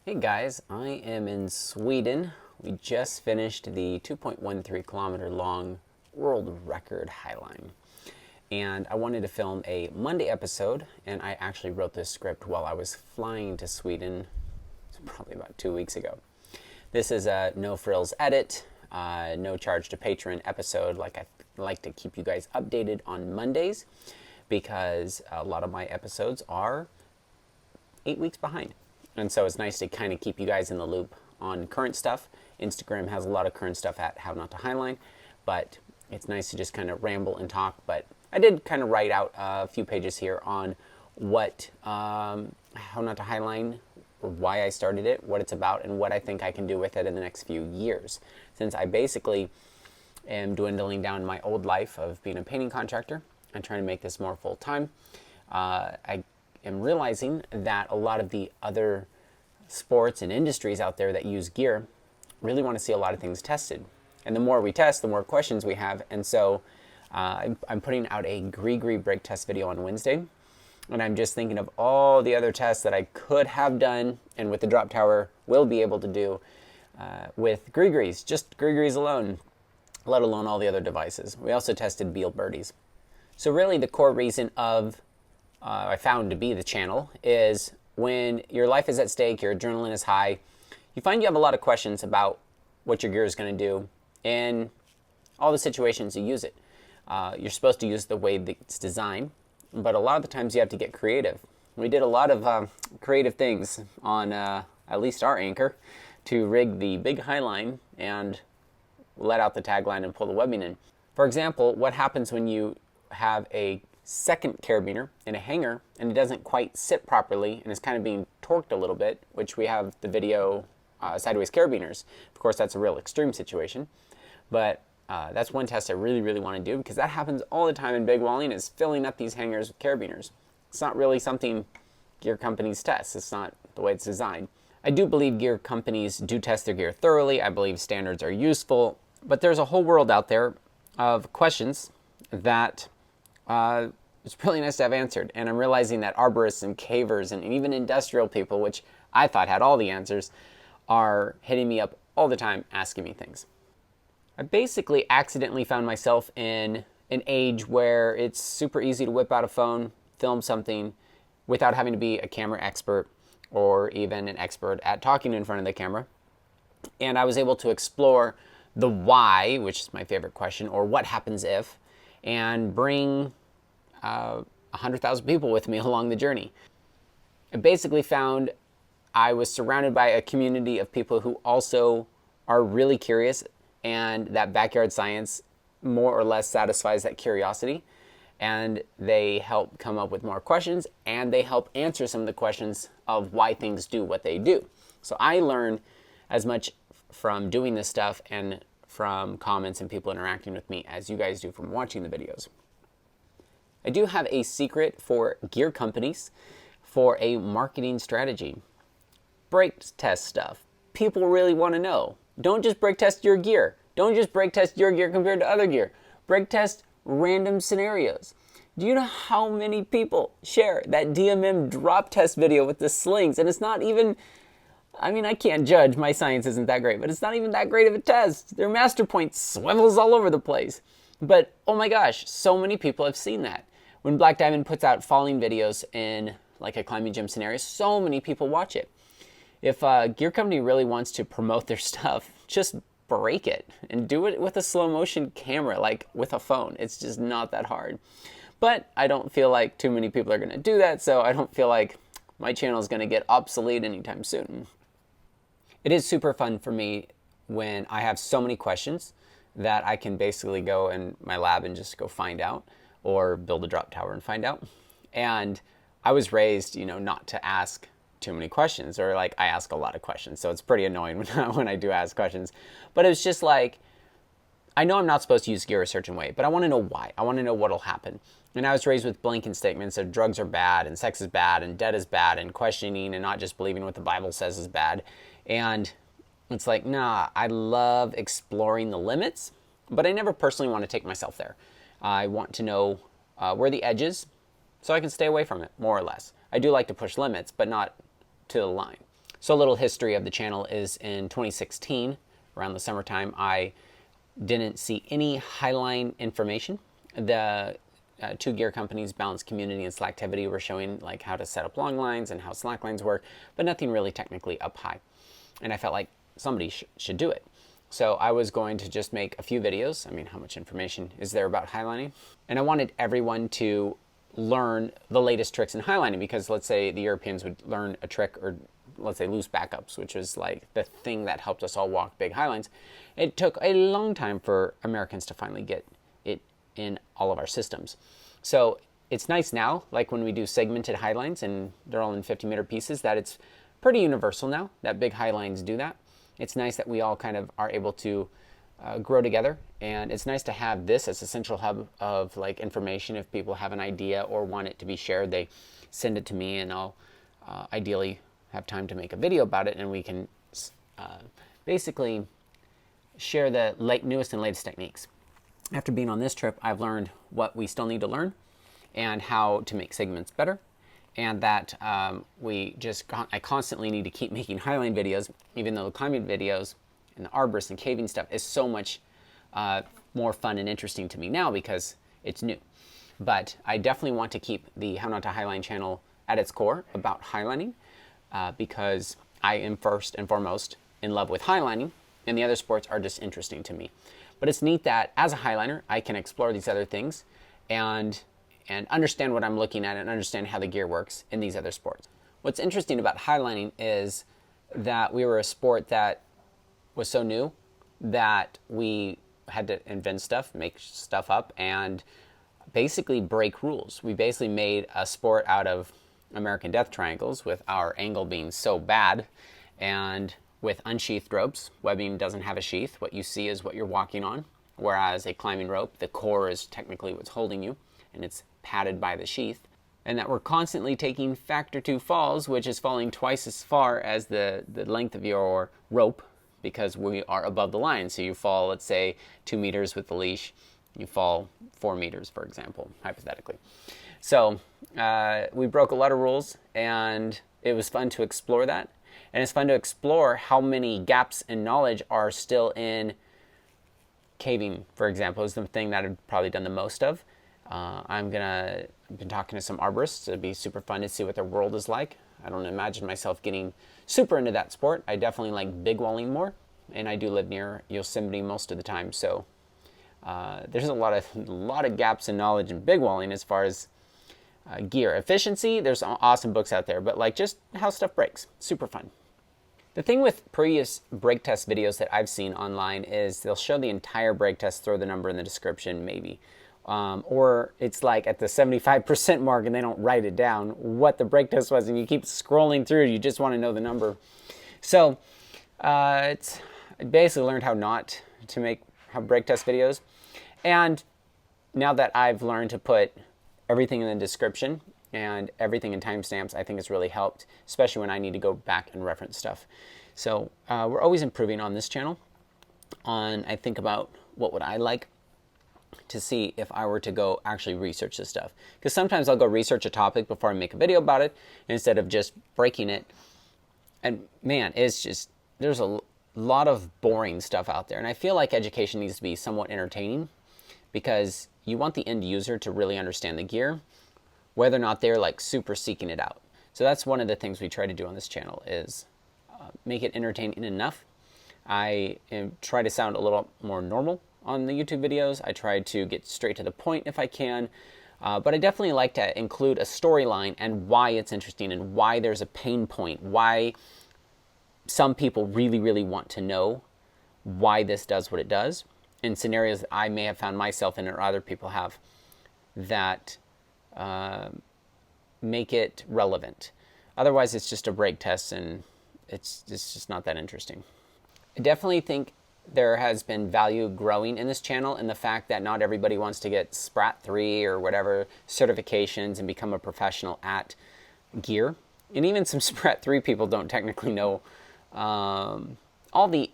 Hey guys, I am in Sweden. We just finished the 2.13 kilometer long world record Highline. And I wanted to film a Monday episode, and I actually wrote this script while I was flying to Sweden, probably about 2 weeks ago. This is a no frills edit, no charge to patron episode. I like to keep you guys updated on Mondays because a lot of my episodes are 8 weeks behind. And so it's nice to kind of keep you guys in the loop on current stuff. Instagram has a lot of current stuff at How Not to Highline, but it's nice to just kind of ramble and talk. But I did kind of write out a few pages here on what How Not to Highline, why I started it, what it's about, and what I think I can do with it in the next few years. Since I basically am dwindling down my old life of being a painting contractor and trying to make this more full-time, I am realizing that a lot of the other sports and industries out there that use gear really want to see a lot of things tested. And the more we test, the more questions we have. And so I'm putting out a Gree brake test video on Wednesday. And I'm just thinking of all the other tests that I could have done and with the drop tower will be able to do with Grees, just Grees alone, let alone all the other devices. We also tested Beal birdies. So really the core reason of I found to be the channel is when your life is at stake, your adrenaline is high, you find you have a lot of questions about what your gear is going to do in all the situations you use it. You're supposed to use the way that it's designed, but a lot of the times you have to get creative. We did a lot of creative things on at least our anchor to rig the big Highline and let out the tagline and pull the webbing in. For example, what happens when you have a second carabiner in a hanger and it doesn't quite sit properly and is kind of being torqued a little bit, which we have the video sideways carabiners. Of course, that's a real extreme situation, but that's one test I really want to do because that happens all the time in big walling, is filling up these hangers with carabiners. It's not really something gear companies test. It's not the way it's designed. I do believe gear companies do test their gear thoroughly. I believe standards are useful, but there's a whole world out there of questions that it's really nice to have answered. And I'm realizing that arborists and cavers and even industrial people, which I thought had all the answers, are hitting me up all the time asking me things. I basically accidentally found myself in an age where it's super easy to whip out a phone, film something without having to be a camera expert or even an expert at talking in front of the camera. And I was able to explore the why, which is my favorite question, or what happens if, and bring 100,000 people with me along the journey. I basically found I was surrounded by a community of people who also are really curious, and that backyard science more or less satisfies that curiosity, and they help come up with more questions, and they help answer some of the questions of why things do what they do. So I learn as much from doing this stuff and from comments and people interacting with me as you guys do from watching the videos. I do have a secret for gear companies for a marketing strategy. Brake test stuff. People really want to know. Don't just brake test your gear. Don't just brake test your gear compared to other gear. Brake test random scenarios. Do you know how many people share that DMM drop test video with the slings? And it's not even, I can't judge, my science isn't that great, but it's not even that great of a test. Their master point swivels all over the place. But oh my gosh, so many people have seen that. When Black Diamond puts out falling videos in like a climbing gym scenario, so many people watch it. If a gear company really wants to promote their stuff, just break it and do it with a slow motion camera, like with a phone. It's just not that hard. But I don't feel like too many people are going to do that, so I don't feel like my channel is going to get obsolete anytime soon. It is super fun for me when I have so many questions that I can basically go in my lab and just go find out, or build a drop tower and find out. And I was raised, not to ask too many questions, or I ask a lot of questions. So it's pretty annoying when I do ask questions. But it's just like, I know I'm not supposed to use gear a certain way, but I want to know why. I want to know what'll happen. And I was raised with blanket statements of drugs are bad, and sex is bad, and debt is bad, and questioning and not just believing what the Bible says is bad. And it's like, nah, I love exploring the limits, but I never personally want to take myself there. I want to know where the edge is so I can stay away from it, more or less. I do like to push limits, but not to the line. So a little history of the channel is in 2016, around the summertime, I didn't see any Highline information. The two gear companies, Balance Community and Slacktivity, were showing like how to set up long lines and how slack lines work, but nothing really technically up high. And I felt like somebody should do it. So I was going to just make a few videos. I mean, how much information is there about highlining? And I wanted everyone to learn the latest tricks in highlining, because let's say the Europeans would learn a trick, or let's say loose backups, which is like the thing that helped us all walk big highlines. It took a long time for Americans to finally get it in all of our systems. So it's nice now, like when we do segmented highlines and they're all in 50-meter pieces, that it's pretty universal now that big highlines do that. It's nice that we all kind of are able to grow together, and it's nice to have this as a central hub of like information. If people have an idea or want it to be shared, they send it to me, and I'll ideally have time to make a video about it, and we can basically share the newest and latest techniques. After being on this trip, I've learned what we still need to learn and how to make segments better, and that I constantly need to keep making highline videos, even though the climbing videos and the arborist and caving stuff is so much more fun and interesting to me now because it's new. But I definitely want to keep the How Not to Highline channel at its core about highlining, because I am first and foremost in love with highlining, and the other sports are just interesting to me. But it's neat that as a highliner, I can explore these other things and understand what I'm looking at and understand how the gear works in these other sports. What's interesting about highlining is that we were a sport that was so new that we had to invent stuff, make stuff up, and basically break rules. We basically made a sport out of American death triangles, with our angle being so bad, and with unsheathed ropes. Webbing doesn't have a sheath. What you see is what you're walking on, whereas a climbing rope, the core is technically what's holding you, and it's padded by the sheath. And that we're constantly taking factor 2 falls, which is falling twice as far as the length of your rope, because we are above the line. So you fall, let's say, 2 meters with the leash, you fall 4 meters, for example, hypothetically. So we broke a lot of rules, and it was fun to explore that. And it's fun to explore how many gaps in knowledge are still in caving, for example, is the thing that I've probably done the most of. I've been talking to some arborists. It'd be super fun to see what their world is like. I don't imagine myself getting super into that sport. I definitely like big walling more, and I do live near Yosemite most of the time. So there's a lot of gaps in knowledge in big walling as far as gear efficiency. There's some awesome books out there, but like just how stuff breaks, super fun. The thing with previous brake test videos that I've seen online is they'll show the entire brake test, throw the number in the description maybe. Or it's like at the 75% mark and they don't write it down what the brake test was, and you keep scrolling through, you just want to know the number. So I basically learned how not to make brake test videos. And now that I've learned to put everything in the description and everything in timestamps, I think it's really helped, especially when I need to go back and reference stuff. So we're always improving on this channel. I think about what would I like to see if I were to go actually research this stuff. Because sometimes I'll go research a topic before I make a video about it, instead of just breaking it. And man, it's just, there's a lot of boring stuff out there. And I feel like education needs to be somewhat entertaining, because you want the end user to really understand the gear, whether or not they're like super seeking it out. So that's one of the things we try to do on this channel, is make it entertaining enough. I try to sound a little more normal on the YouTube videos. I try to get straight to the point if I can, but I definitely like to include a storyline and why it's interesting and why there's a pain point, why some people really, really want to know why this does what it does, in scenarios that I may have found myself in or other people have, that make it relevant. Otherwise, it's just a brake test, and it's just not that interesting. I definitely think there has been value growing in this channel, in the fact that not everybody wants to get Sprat 3 or whatever certifications and become a professional at gear. And even some Sprat 3 people don't technically know all the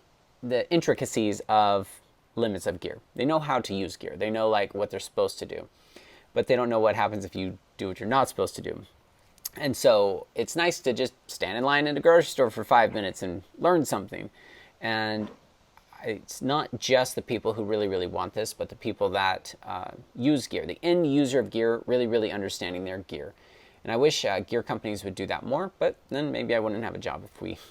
intricacies of limits of gear. They know how to use gear. They know like what they're supposed to do, but they don't know what happens if you do what you're not supposed to do. And so it's nice to just stand in line at a grocery store for 5 minutes and learn something. And it's not just the people who really, really want this, but the people that use gear, the end user of gear, really, really understanding their gear. And I wish gear companies would do that more, but then maybe I wouldn't have a job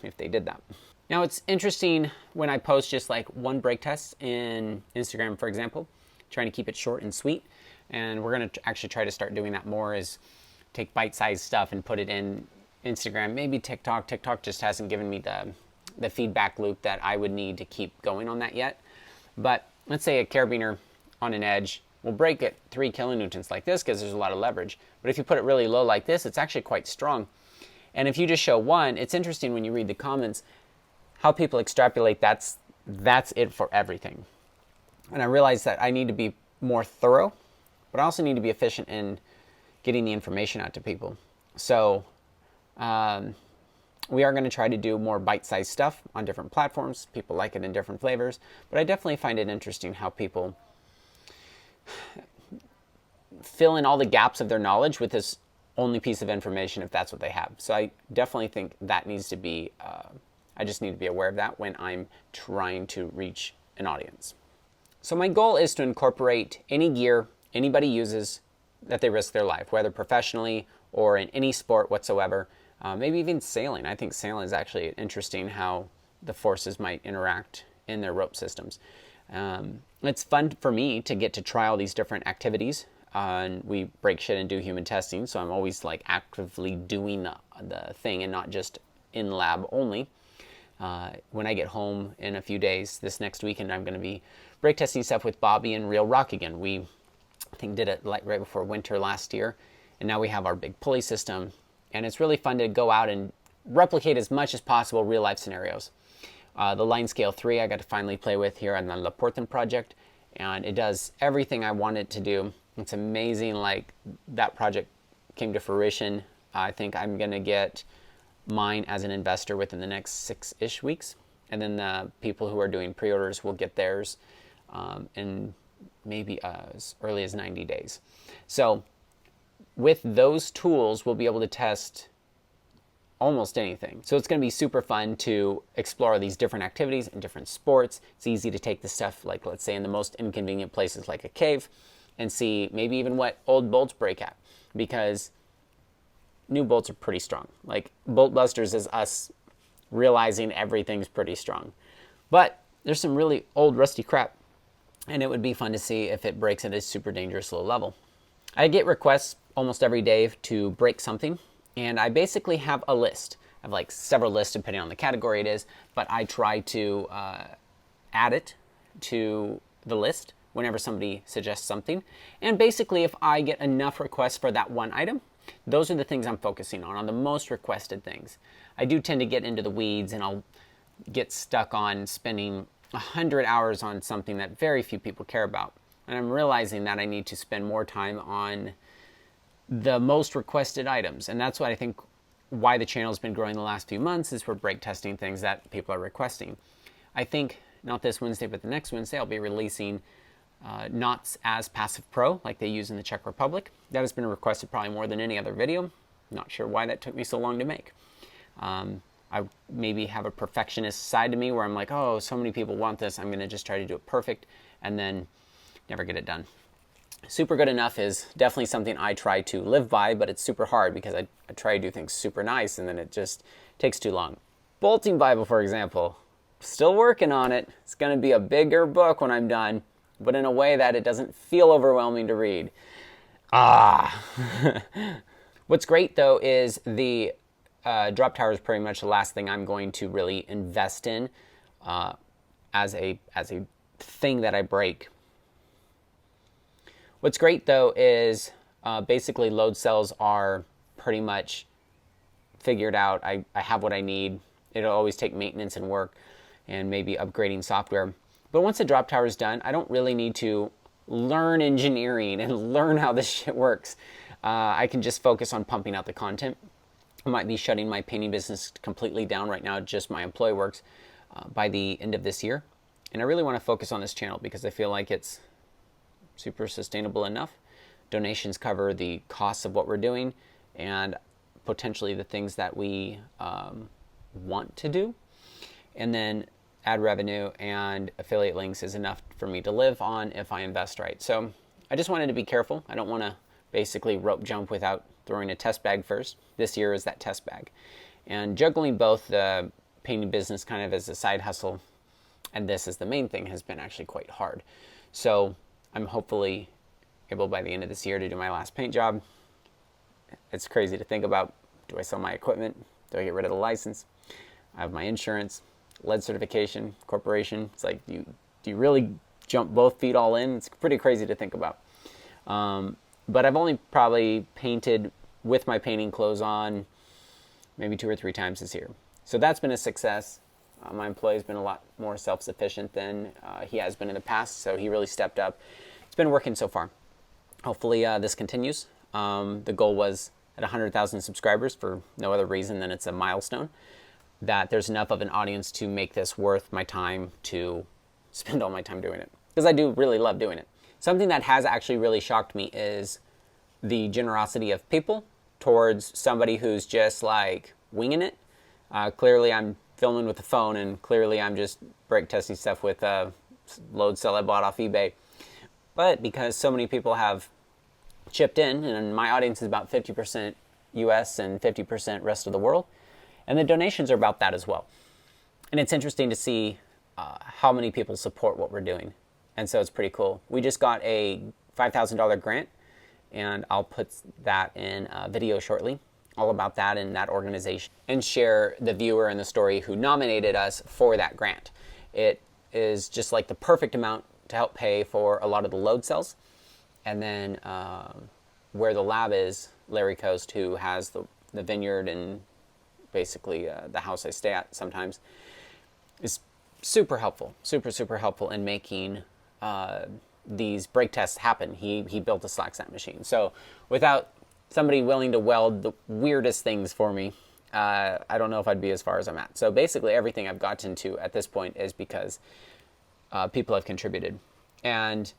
if they did that. Now it's interesting when I post just like one brake test in Instagram, for example, trying to keep it short and sweet. And we're going to actually try to start doing that more, is take bite-sized stuff and put it in Instagram, maybe TikTok. TikTok just hasn't given me the feedback loop that I would need to keep going on that yet. But let's say a carabiner on an edge will break at 3 kilonewtons like this because there's a lot of leverage. But if you put it really low like this, it's actually quite strong. And if you just show one, it's interesting when you read the comments how people extrapolate that's it for everything. And I realize that I need to be more thorough, but I also need to be efficient in getting the information out to people. So we are going to try to do more bite-sized stuff on different platforms. People like it in different flavors, but I definitely find it interesting how people fill in all the gaps of their knowledge with this only piece of information if that's what they have. So I definitely think that needs to be, I just need to be aware of that when I'm trying to reach an audience. So my goal is to incorporate any gear anybody uses that they risk their life, whether professionally or in any sport whatsoever, maybe even sailing. I think sailing is actually interesting how the forces might interact in their rope systems. It's fun for me to get to try all these different activities. And we break shit and do human testing, so I'm always like actively doing the thing and not just in lab only. When I get home in a few days, this next weekend, I'm going to be brake testing stuff with Bobby and Real Rock again. We, I think, did it right before winter last year, and now we have our big pulley system, and it's really fun to go out and replicate as much as possible real life scenarios. The Line Scale 3 I got to finally play with here on the La Portland project, and it does everything I want it to do. It's amazing, like that project came to fruition. I think I'm going to get mine as an investor within the next 6-ish weeks, and then the people who are doing pre-orders will get theirs in maybe as early as 90 days. So with those tools, we'll be able to test almost anything. So it's going to be super fun to explore these different activities and different sports. It's easy to take the stuff, like let's say in the most inconvenient places like a cave, and see maybe even what old bolts break at, because new bolts are pretty strong. Like Bolt Busters is us realizing everything's pretty strong. But there's some really old rusty crap, and it would be fun to see if it breaks at a super dangerous low level. I get requests almost every day to break something, and I basically have a list. I have like several lists depending on the category it is, but I try to add it to the list whenever somebody suggests something. And basically, if I get enough requests for that one item, those are the things I'm focusing on the most requested things. I do tend to get into the weeds, and I'll get stuck on spending 100 hours on something that very few people care about. And I'm realizing that I need to spend more time on the most requested items. And that's what I think why the channel has been growing the last few months, is we're brake testing things that people are requesting. I think not this Wednesday, but the next Wednesday, I'll be releasing knots as Passive Pro, like they use in the Czech Republic. That has been requested probably more than any other video. Not sure why that took me so long to make. I maybe have a perfectionist side to me where I'm like, oh, so many people want this, I'm going to just try to do it perfect, and then never get it done. Super good enough is definitely something I try to live by, but it's super hard because I try to do things super nice, and then it just takes too long. Bolting Bible, for example, still working on it. It's going to be a bigger book when I'm done, but in a way that it doesn't feel overwhelming to read. What's great, though, is the drop tower is pretty much the last thing I'm going to really invest in as a thing that I break. What's great, though, is basically load cells are pretty much figured out. I have what I need. It'll always take maintenance and work and maybe upgrading software. But once the drop tower is done, I don't really need to learn engineering and learn how this shit works. I can just focus on pumping out the content. I might be shutting my painting business completely down right now, just my employee works, by the end of this year. And I really want to focus on this channel because I feel like it's super sustainable enough. Donations cover the costs of what we're doing, and potentially the things that we want to do. And then ad revenue and affiliate links is enough for me to live on if I invest right. So I just wanted to be careful. I don't want to basically rope jump without throwing a test bag first. This year is that test bag. And juggling both the painting business kind of as a side hustle and this as the main thing has been actually quite hard. So I'm hopefully able by the end of this year to do my last paint job. It's crazy to think about. Do I sell my equipment? Do I get rid of the license? I have my insurance, lead certification, corporation. It's like, do you really jump both feet all in? It's pretty crazy to think about. But I've only probably painted with my painting clothes on maybe 2 or 3 times this year. So that's been a success. My employee's been a lot more self-sufficient than he has been in the past, so he really stepped up. It's been working so far. Hopefully this continues. The goal was at 100,000 subscribers for no other reason than it's a milestone, that there's enough of an audience to make this worth my time to spend all my time doing it. Because I do really love doing it. Something that has actually really shocked me is the generosity of people towards somebody who's just like winging it. Clearly I'm filming with the phone, and clearly I'm just brake testing stuff with load cell I bought off eBay. But because so many people have chipped in, and my audience is about 50% US and 50% rest of the world, and the donations are about that as well. And it's interesting to see how many people support what we're doing. And so it's pretty cool. We just got a $5,000 grant, and I'll put that in a video shortly, all about that and that organization, and share the viewer and the story who nominated us for that grant. It is just like the perfect amount to help pay for a lot of the load cells. And then where the lab is, Larry Coast, who has the vineyard and basically the house I stay at sometimes, is super helpful, super helpful in making these brake tests happen. He built a slack snap machine. So without somebody willing to weld the weirdest things for me, I don't know if I'd be as far as I'm at. So basically everything I've gotten to at this point is because people have contributed. And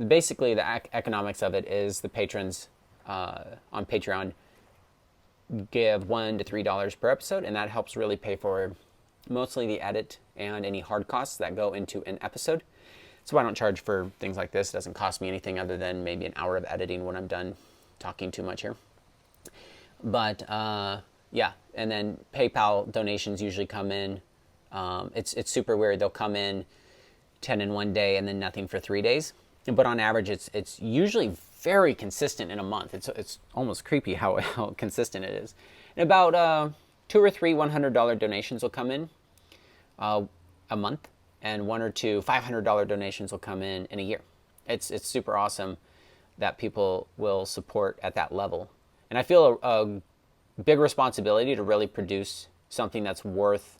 basically the economics of it is the patrons on Patreon give $1 to $3 per episode, and that helps really pay for mostly the edit and any hard costs that go into an episode. So I don't charge for things like this. It doesn't cost me anything other than maybe an hour of editing when I'm done talking too much here. But yeah, and then PayPal donations usually come in. It's super weird. They'll come in 10 in one day and then nothing for 3 days. But on average, it's usually very consistent in a month. It's almost creepy how consistent it is. And about 2 or 3 $100 donations will come in a month, and 1 or 2 $500 donations will come in a year. It's super awesome that people will support at that level. And I feel a big responsibility to really produce something that's worth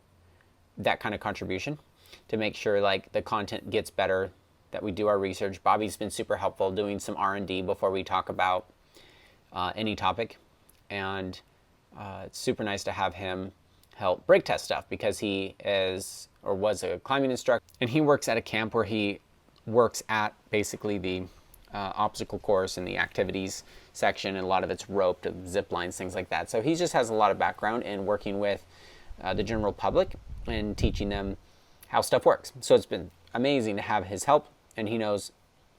that kind of contribution, to make sure like the content gets better, that we do our research. Bobby's been super helpful doing some R&D before we talk about any topic. And it's super nice to have him help brake test stuff, because he is or was a climbing instructor, and he works at a camp where he works at basically the obstacle course and the activities section, and a lot of it's roped, zip lines, things like that. So he just has a lot of background in working with the general public and teaching them how stuff works. So it's been amazing to have his help, and he knows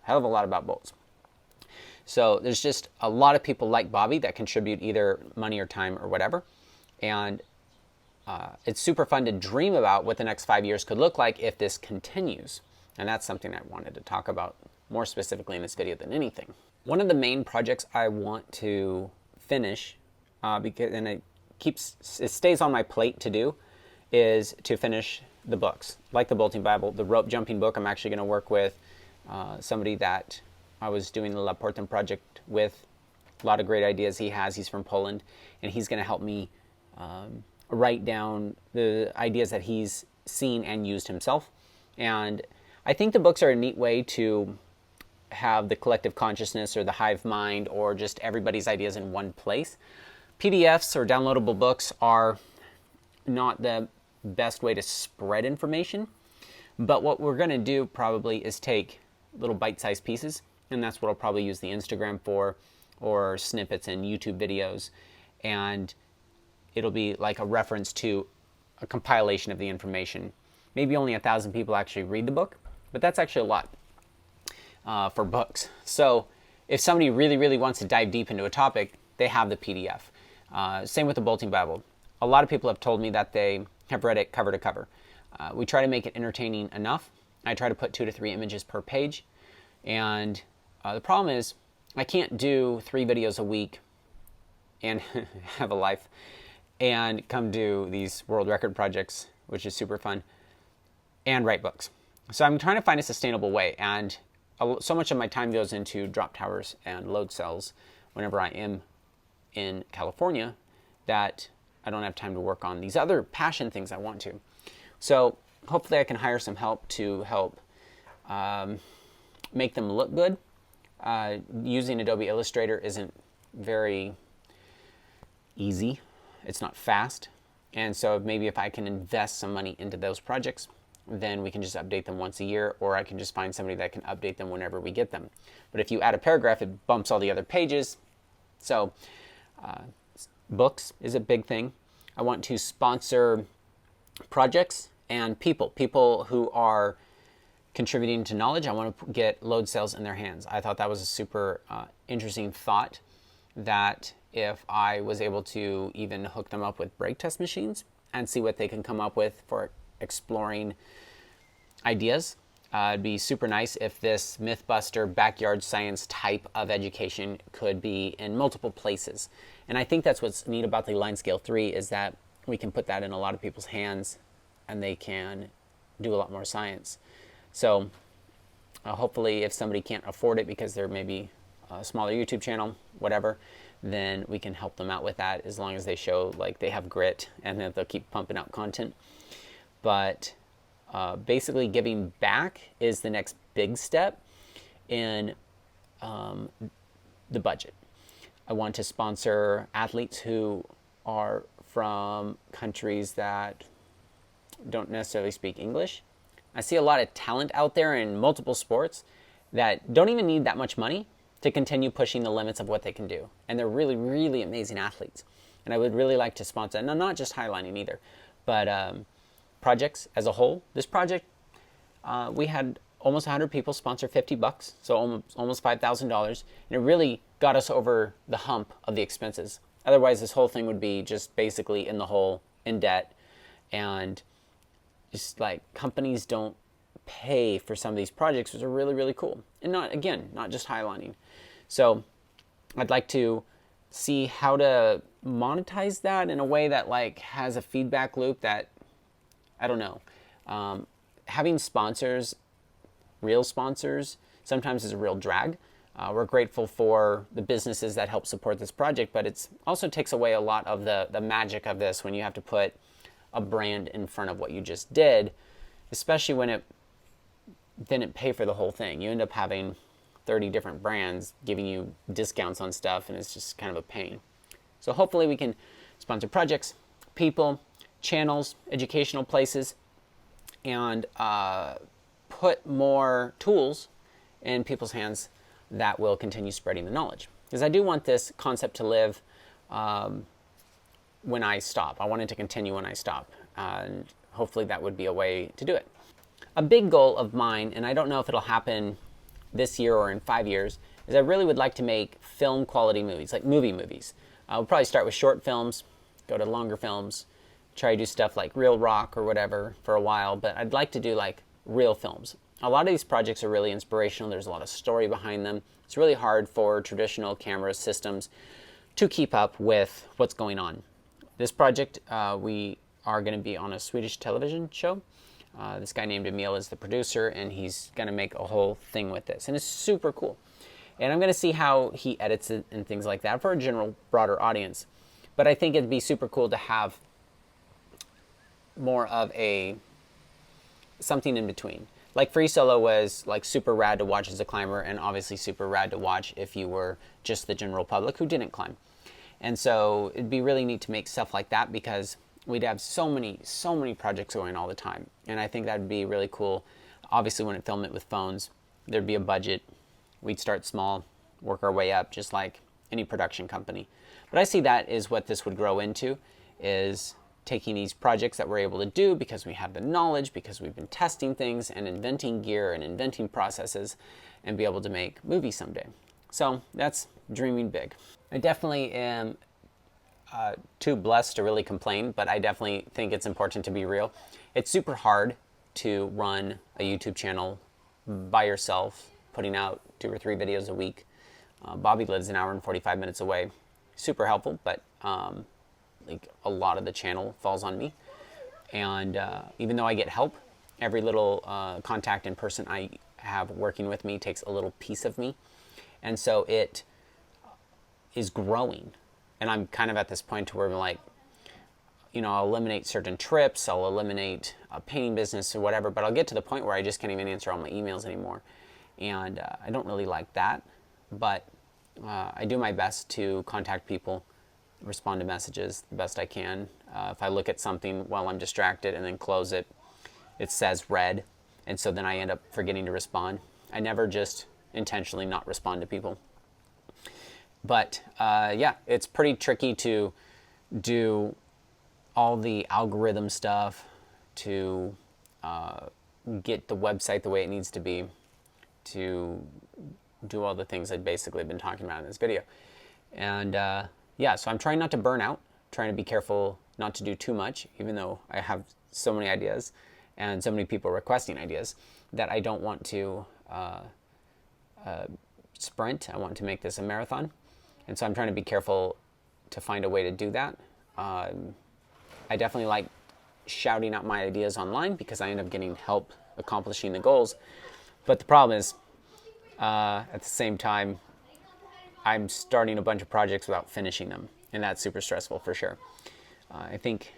a hell of a lot about bolts. So there's just a lot of people like Bobby that contribute either money or time or whatever. And it's super fun to dream about what the next 5 years could look like if this continues. And that's something I wanted to talk about more specifically in this video than anything. One of the main projects I want to finish, it stays on my plate to do, is to finish the books. Like the Bolting Bible, the rope jumping book, I'm actually going to work with somebody that I was doing the La Porten project with. A lot of great ideas he has. He's from Poland, and he's going to help me write down the ideas that he's seen and used himself. And I think the books are a neat way to have the collective consciousness or the hive mind or just everybody's ideas in one place. PDFs or downloadable books are not the best way to spread information, but what we're going to do probably is take little bite-sized pieces, and that's what I'll probably use the Instagram for, or snippets in YouTube videos, and it'll be like a reference to a compilation of the information. Maybe only 1,000 people actually read the book, but that's actually a lot for books. So if somebody really wants to dive deep into a topic, they have the PDF. Same with the Bolting Bible. A lot of people have told me that they have read it cover to cover. We try to make it entertaining enough. I try to put 2 to 3 images per page. And the problem is I can't do 3 videos a week and have a life and come do these world record projects, which is super fun, and write books. So I'm trying to find a sustainable way. And so much of my time goes into drop towers and load cells whenever I am in California that I don't have time to work on these other passion things I want to. So hopefully I can hire some help to help make them look good. Using Adobe Illustrator isn't very easy. It's not fast. And so maybe if I can invest some money into those projects, then we can just update them once a year, or I can just find somebody that can update them whenever we get them. But if you add a paragraph, it bumps all the other pages. So books is a big thing. I want to sponsor projects and people who are contributing to knowledge. I want to get load cells in their hands. I thought that was a super interesting thought, that if I was able to even hook them up with brake test machines and see what they can come up with for exploring ideas. It'd be super nice if this Mythbuster backyard science type of education could be in multiple places. And I think that's what's neat about the Line Scale 3 is that we can put that in a lot of people's hands and they can do a lot more science. So hopefully if somebody can't afford it because they're maybe a smaller YouTube channel, whatever, then we can help them out with that as long as they show like they have grit and that they'll keep pumping out content. But basically giving back is the next big step in the budget. I want to sponsor athletes who are from countries that don't necessarily speak English. I see a lot of talent out there in multiple sports that don't even need that much money to continue pushing the limits of what they can do. And they're really amazing athletes. And I would really like to sponsor, and not just highlining either, but projects as a whole. This project, we had almost 100 people sponsor $50, so almost $5,000, and it really got us over the hump of the expenses. Otherwise, this whole thing would be just basically in the hole, in debt, and just like companies don't pay for some of these projects, which are really cool. And not just highlining. So I'd like to see how to monetize that in a way that like has a feedback loop that, I don't know. Having sponsors, real sponsors, sometimes is a real drag. We're grateful for the businesses that help support this project, but it also takes away a lot of the magic of this when you have to put a brand in front of what you just did, especially when it didn't pay for the whole thing. You end up having 30 different brands giving you discounts on stuff, and it's just kind of a pain. So hopefully we can sponsor projects, people, channels, educational places, and put more tools in people's hands that will continue spreading the knowledge. Because I do want this concept to live when I stop. I want it to continue when I stop. And hopefully that would be a way to do it. A big goal of mine, and I don't know if it'll happen this year or in 5 years, is I really would like to make film quality movies, like movies. We'll probably start with short films, go to longer films, try to do stuff like Real Rock or whatever for a while, but I'd like to do like real films. A lot of these projects are really inspirational. There's a lot of story behind them. It's really hard for traditional camera systems to keep up with what's going on. This project, we are going to be on a Swedish television show. This guy named Emil is the producer, and he's going to make a whole thing with this. And it's super cool. And I'm going to see how he edits it and things like that for a general, broader audience. But I think it'd be super cool to have more of something in between. Like Free Solo was like super rad to watch as a climber, and obviously super rad to watch if you were just the general public who didn't climb. And so it'd be really neat to make stuff like that because we'd have so many projects going all the time. And I think that'd be really cool. Obviously, when it film it with phones, there'd be a budget. We'd start small, work our way up, just like any production company. But I see that is what this would grow into, is taking these projects that we're able to do because we have the knowledge, because we've been testing things and inventing gear and inventing processes, and be able to make movies someday. So that's dreaming big. I definitely am too blessed to really complain, but I definitely think it's important to be real. It's super hard to run a YouTube channel by yourself, putting out 2 or 3 videos a week. Bobby lives an hour and 45 minutes away. Super helpful, but like a lot of the channel falls on me. And even though I get help, every little contact and person I have working with me takes a little piece of me. And so it is growing. And I'm kind of at this point to where I'm like, you know, I'll eliminate certain trips, I'll eliminate a painting business or whatever, but I'll get to the point where I just can't even answer all my emails anymore. And I don't really like that, but I do my best to contact people, respond to messages the best I can. If I look at something while I'm distracted and then close it, it says read, and so then I end up forgetting to respond. I never just intentionally not respond to people. But yeah, it's pretty tricky to do all the algorithm stuff, to get the website the way it needs to be, to do all the things I've basically been talking about in this video. And yeah, so I'm trying not to burn out, trying to be careful not to do too much, even though I have so many ideas and so many people requesting ideas, that I don't want to sprint. I want to make this a marathon. And so I'm trying to be careful to find a way to do that. I definitely like shouting out my ideas online because I end up getting help accomplishing the goals. But the problem is, at the same time, I'm starting a bunch of projects without finishing them, and that's super stressful for sure. I think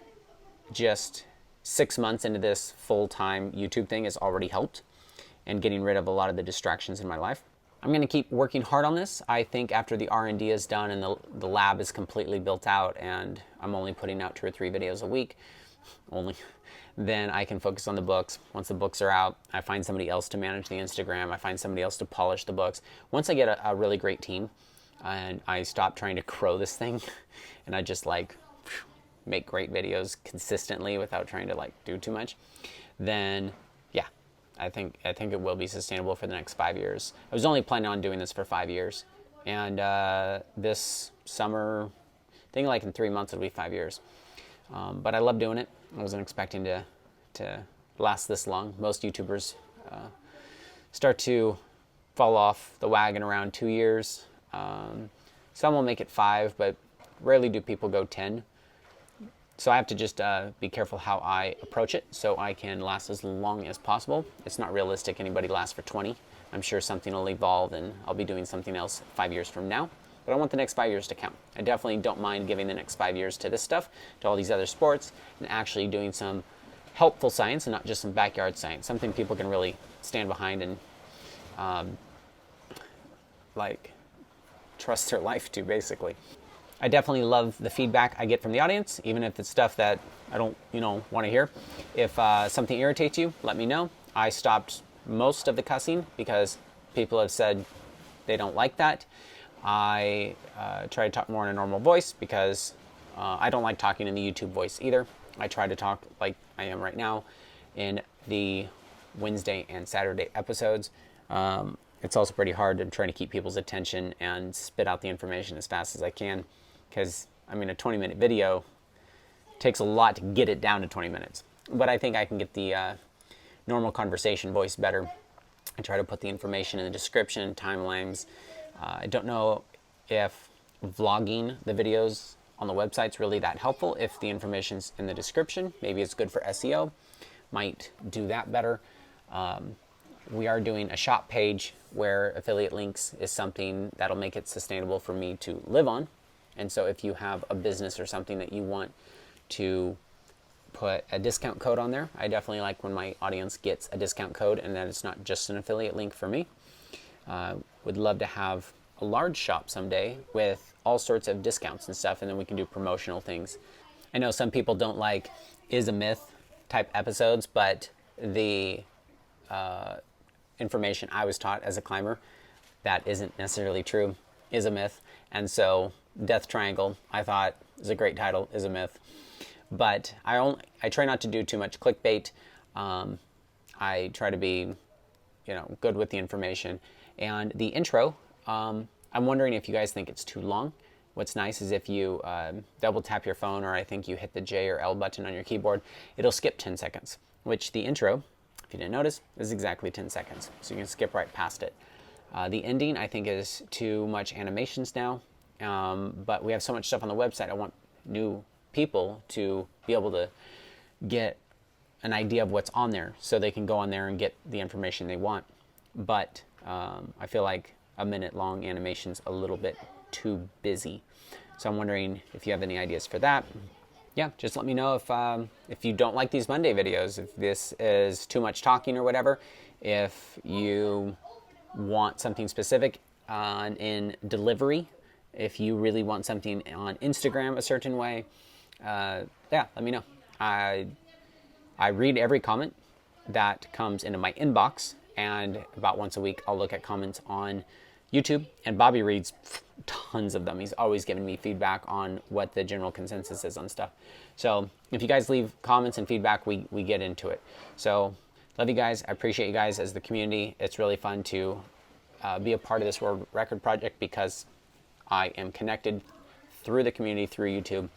just 6 months into this full-time YouTube thing has already helped, and getting rid of a lot of the distractions in my life. I'm going to keep working hard on this. I think after the R&D is done and the lab is completely built out and I'm only putting out 2 or 3 videos a week, then I can focus on the books. Once the books are out, I find somebody else to manage the Instagram. I find somebody else to polish the books. Once I get a really great team and I stop trying to crow this thing and I just like make great videos consistently without trying to like do too much, then yeah, I think it will be sustainable for the next 5 years. I was only planning on doing this for 5 years, and this summer, I think like in 3 months it'll be 5 years. But I love doing it. I wasn't expecting to last this long. Most YouTubers start to fall off the wagon around 2 years. Some will make it 5, but rarely do people go 10. So I have to just be careful how I approach it so I can last as long as possible. It's not realistic anybody lasts for 20. I'm sure something will evolve and I'll be doing something else 5 years from now. But I want the next 5 years to count. I definitely don't mind giving the next 5 years to this stuff, to all these other sports, and actually doing some helpful science and not just some backyard science, something people can really stand behind and like trust their life to, basically. I definitely love the feedback I get from the audience, even if it's stuff that I don't, want to hear. If something irritates you, let me know. I stopped most of the cussing because people have said they don't like that. I try to talk more in a normal voice because I don't like talking in the YouTube voice either. I try to talk like I am right now in the Wednesday and Saturday episodes. It's also pretty hard to try to keep people's attention and spit out the information as fast as I can. Because, a 20-minute video takes a lot to get it down to 20 minutes. But I think I can get the normal conversation voice better. I try to put the information in the description, timelines. I don't know if vlogging the videos on the website's really that helpful. If the information's in the description, maybe it's good for SEO. Might do that better. We are doing a shop page where affiliate links is something that'll make it sustainable for me to live on. And so if you have a business or something that you want to put a discount code on there, I definitely like when my audience gets a discount code and that it's not just an affiliate link for me. Would love to have a large shop someday with all sorts of discounts and stuff, and then we can do promotional things. I know some people don't like is a myth type episodes, but the information I was taught as a climber that isn't necessarily true is a myth. And so Death Triangle, I thought, is a great title, is a myth. But I try not to do too much clickbait. I try to be, good with the information. And the intro, I'm wondering if you guys think it's too long. What's nice is if you double tap your phone, or I think you hit the J or L button on your keyboard, it'll skip 10 seconds, which the intro, if you didn't notice, is exactly 10 seconds. So you can skip right past it. The ending, I think, is too much animations now. But we have so much stuff on the website. I want new people to be able to get an idea of what's on there so they can go on there and get the information they want. But I feel like a minute long animation's a little bit too busy. So I'm wondering if you have any ideas for that. Yeah, just let me know if you don't like these Monday videos, if this is too much talking or whatever, if you want something specific in delivery, if you really want something on Instagram a certain way, yeah, let me know. I read every comment that comes into my inbox, and about once a week I'll look at comments on YouTube, and Bobby reads tons of them. He's always giving me feedback on what the general consensus is on stuff. So if you guys leave comments and feedback, we get into it. So love you guys. I appreciate you guys as the community. It's really fun to be a part of this world record project because I am connected through the community, through YouTube.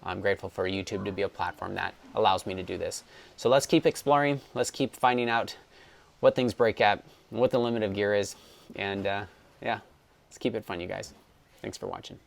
I'm grateful for YouTube to be a platform that allows me to do this. So let's keep exploring. Let's keep finding out what things break at, what the limit of gear is, and yeah, let's keep it fun, you guys. Thanks for watching.